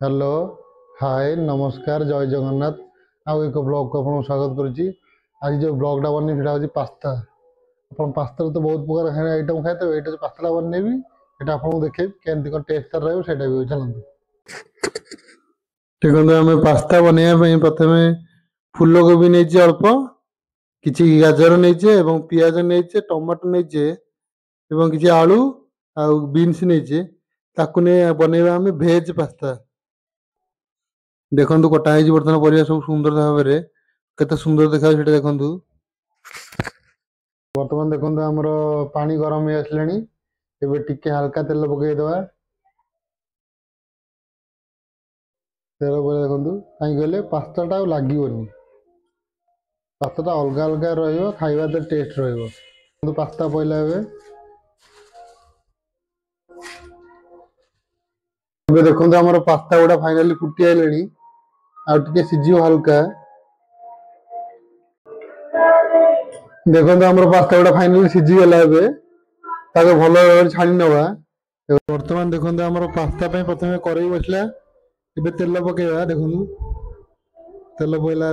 Hello hi नमस्कार जय जगन्नाथ। आउ एक ब्लॉग को आपको स्वागत करुच्ची। आज जो ब्लॉगटा बनी सेटा हूँ पास्ता। आप पास्ता तो बहुत प्रकार खाने आइटम खाए तो ये पास्ता बनइबी ये आपको देखे केमती कौन टेस्ट रहा भी चलते देखो आम पास्ता बनवाई प्रथम फूलकोबी नहीं अल्प किसी गाजर नहीं पियाज नहीं टमाटो नहीं किसी आलू आ बीन्स नहीं बनवा आम भेज पास्ता। देखो कटा है बर्तमान परिवार सब सुंदर भाव में केते सुंदर देखा देखु बर्तमान देखो आमर पानी गरम हो आसलानी टिके हल्का तेल पकईदे तेल पकड़ देखो कहीं कहले पास्ताटा लगनी पास्ताटा अलग अलग रहा टेस्ट रहा पास्ता पहला देखो आमर पास्ता गुड़ा फाइनाली फुटी आइले आगे सीझ हल्का देखो आमर पास्ता गुड़ा फाइनाली सीझीगला भल छाणी नवा। बर्तमान देखो आमर पास्ता प्रथम कड़ई बसला तेल पकेवा देखो तेल पहला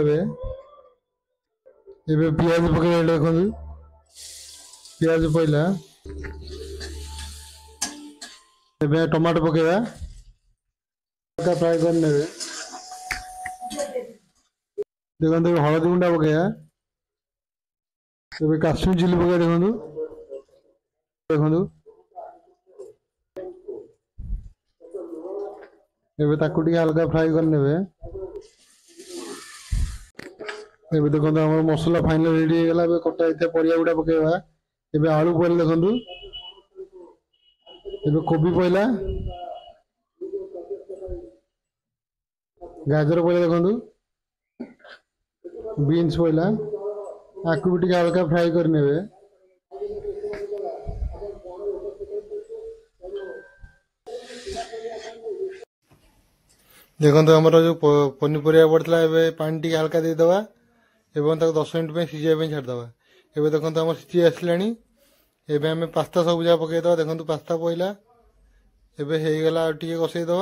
पियाज पकड़ देखो पियाज पहला टमाटो पकेवा फ्राए करने देखो हलदी गुंडा पकेवा काश्मीर चिली पके देखो देखो हल्का फ्राए करने देखो आम मसला फाइनल रेडी होगा कटा परिया गुड़ा पकेवा आलू पहले देखो कोबी पहला गाजर पहले देखो बीन्स पहला आपको भी हल्का फ्राए करने देखो आमर जो पनीपरिया पड़ता है पानी टी हल्का देदेवा एवं 10 मिनट सीझाई छाड़देवा एवं देखो आम सीझी आसला आम पास्ता सब जगह पकईदे देखो पास्ता पहला एवं होगला कषईदे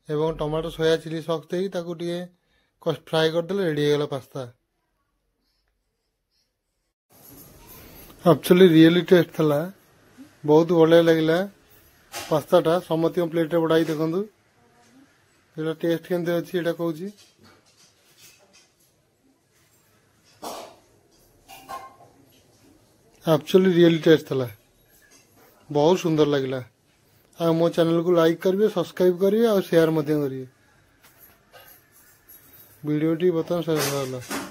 एवं टमाटो सोया चिली सॉस देके फ्राए करदे रेडी होगला पास्ता। एक्चुअली रियली टेस्ट था बहुत बढ़िया लगे पास्ताटा समस्त प्लेट बढ़ाई देखु ये टेस्ट केमती अच्छी ये कौच एक्चुअली रियली टेस्ट था बहुत सुंदर लगे। आ मो चैनल को लाइक करिए सब्सक्राइब करिए और शेयर करिए वीडियो टी बर्तमान शेष।